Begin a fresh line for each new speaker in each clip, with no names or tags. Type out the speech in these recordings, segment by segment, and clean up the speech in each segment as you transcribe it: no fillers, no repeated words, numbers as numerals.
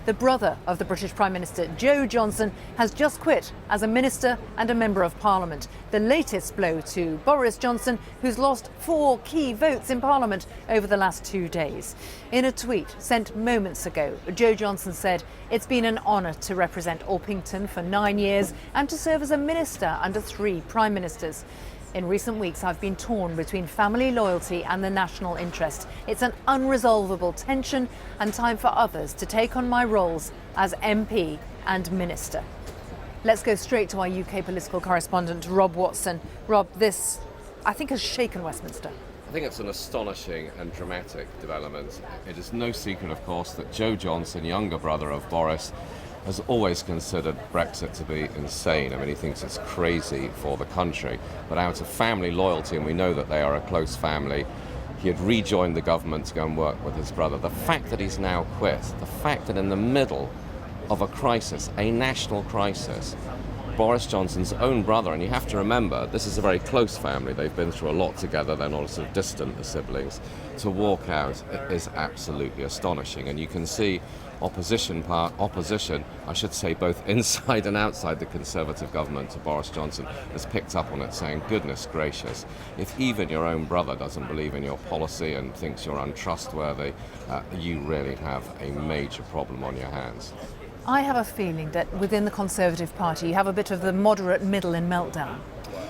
the brother of the British Prime Minister, Joe Johnson, has just quit as a minister and a member of Parliament. The latest blow to Boris Johnson, who's lost 4 key votes in Parliament over the last 2 days. In a tweet sent moments ago, Joe Johnson said, "It's been an honour to represent Orpington for 9 years and to serve as a minister under 3 Prime Ministers. In recent weeks, I've been torn between family loyalty and the national interest. It's an unresolvable tension and time for others to take on my roles as MP and Minister." Let's go straight to our UK political correspondent, Rob Watson. Rob, this, I think, has shaken Westminster.
I think it's an astonishing and dramatic development. It is no secret, of course, that Joe Johnson, younger brother of Boris, has always considered Brexit to be insane. I mean, he thinks it's crazy for the country. But out of family loyalty, and we know that they are a close family, he had rejoined the government to go and work with his brother. The fact that he's now quit, the fact that in the middle of a crisis, a national crisis, Boris Johnson's own brother, and you have to remember, this is a very close family, they've been through a lot together, they're not sort of distant, the siblings, to walk out is absolutely astonishing. And you can see opposition, I should say, both inside and outside the Conservative government to Boris Johnson, has picked up on it, saying, goodness gracious, if even your own brother doesn't believe in your policy and thinks you're untrustworthy, you really have a major problem on your hands.
I have a feeling that within the Conservative Party you have a bit of the moderate middle in meltdown.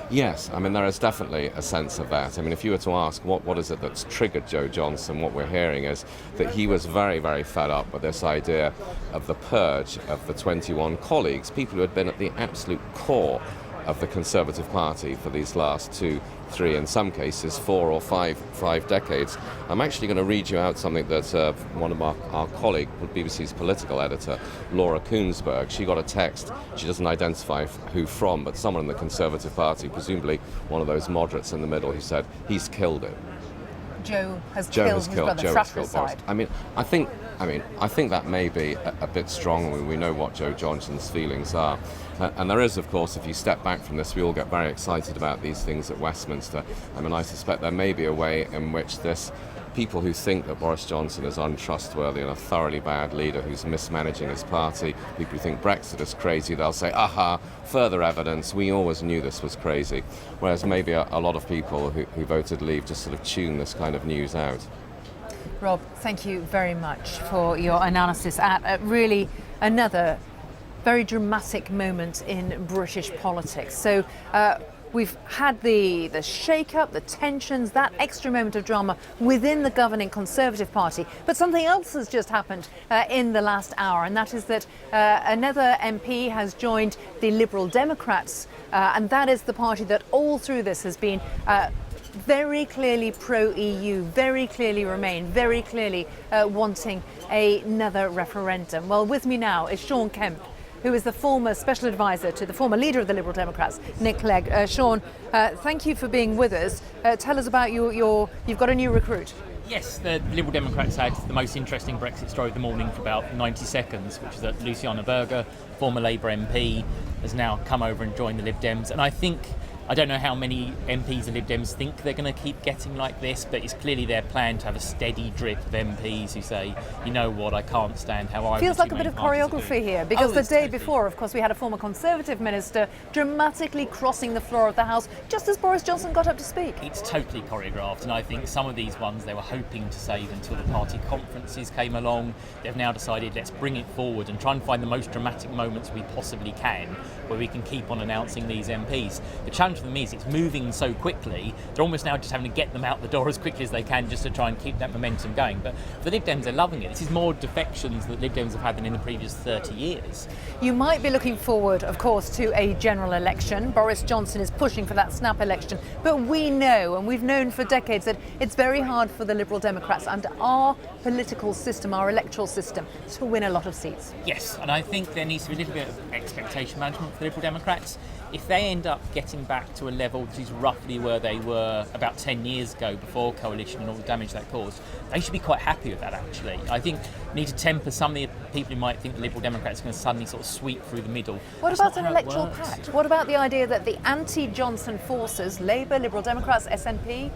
Yes, I mean, there is definitely a sense of that. I mean, if you were to ask what is it that's triggered Joe Johnson, what we're hearing is that he was very, very fed up with this idea of the purge of the 21 colleagues, people who had been at the absolute core of the Conservative Party for these last 2, 3, in some cases 4 or 5 decades. I'm actually going to read you out something that one of our colleague, BBC's political editor, Laura Kuenssberg, she got a text, she doesn't identify who from, but someone in the Conservative Party, presumably one of those moderates in the middle, who said, he's killed it.
Joe has killed his brother, fratricide.
I think that may be a bit strong. We know what Joe Johnson's feelings are. And there is, of course, if you step back from this, we all get very excited about these things at Westminster. I mean, I suspect there may be a way in which people who think that Boris Johnson is untrustworthy and a thoroughly bad leader who's mismanaging his party, people who think Brexit is crazy, they'll say, aha, further evidence, we always knew this was crazy. Whereas maybe a lot of people who voted leave just sort of tune this kind of news out.
Rob, thank you very much for your analysis at really another very dramatic moment in British politics. So we've had the shake-up, the tensions, that extra moment of drama within the governing Conservative Party. But something else has just happened in the last hour, and that is that another MP has joined the Liberal Democrats, and that is the party that all through this has been very clearly pro-EU, very clearly Remain, very clearly wanting another referendum. Well, with me now is Sean Kemp, who is the former special advisor to the former leader of the Liberal Democrats, Nick Clegg. Sean, thank you for being with us. Tell us about you've got a new recruit.
Yes, the Liberal Democrats had the most interesting Brexit story of the morning for about 90 seconds, which is that Luciana Berger, former Labour MP, has now come over and joined the Lib Dems. And I don't know how many MPs the Lib Dems think they're going to keep getting like this, but it's clearly their plan to have a steady drip of MPs who say, you know what, I can't stand how I
feels like a bit of choreography here, because the day before, of course, we had a former Conservative minister dramatically crossing the floor of the House just as Boris Johnson got up to speak.
It's totally choreographed, and I think some of these ones they were hoping to save until the party conferences came along. They've now decided, let's bring it forward and try and find the most dramatic moments we possibly can where we can keep on announcing these MPs. The challenge for them is it's moving so quickly, they're almost now just having to get them out the door as quickly as they can just to try and keep that momentum going. But the Lib Dems are loving it. This is more defections that Lib Dems have had than in the previous 30 years.
You might be looking forward, of course, to a general election. Boris Johnson is pushing for that snap election. But we know, and we've known for decades, that it's very hard for the Liberal Democrats under our political system, our electoral system, to win a lot of seats.
Yes, and I think there needs to be a little bit of expectation management for the Liberal Democrats. If they end up getting back to a level that is roughly where they were about 10 years ago before coalition and all the damage that caused, they should be quite happy with that, actually. I think we need to temper some of the people who might think the Liberal Democrats are going to suddenly sort of sweep through the middle.
What about an electoral pact? What about the idea that the anti-Johnson forces, Labour, Liberal Democrats, SNP,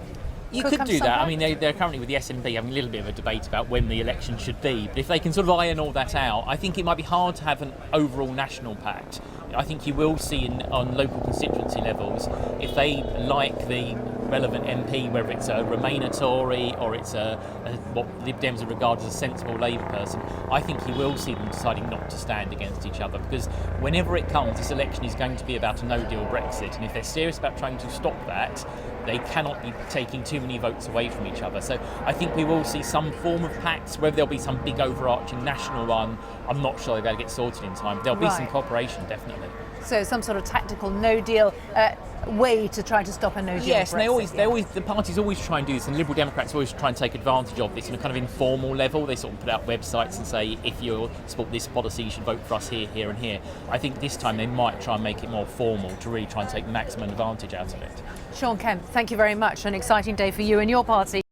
You
could
could
come
do
some
that. I
point?
mean, they're currently with the SNP having a little bit of a debate about when the election should be. But if they can sort of iron all that out, I think it might be hard to have an overall national pact. I think you will see on local constituency levels, if they like the relevant MP, whether it's a Remainer Tory or it's what Lib Dems would regard as a sensible Labour person, I think you will see them deciding not to stand against each other, because whenever it comes, this election is going to be about a no-deal Brexit, and if they're serious about trying to stop that, they cannot be taking too many votes away from each other. So I think we will see some form of pacts. Whether there'll be some big overarching national one, I'm not sure they'll get sorted in time. There'll be some
Right.
cooperation, definitely.
So some sort of tactical no-deal way to try to stop a no-deal
Yes, and
Brexit,
the parties always try and do this, and Liberal Democrats always try and take advantage of this on a kind of informal level. They sort of put out websites and say, if you support this policy, you should vote for us here, here, and here. I think this time they might try and make it more formal to really try and take maximum advantage out of it.
Sean Kemp, thank you very much. An exciting day for you and your party.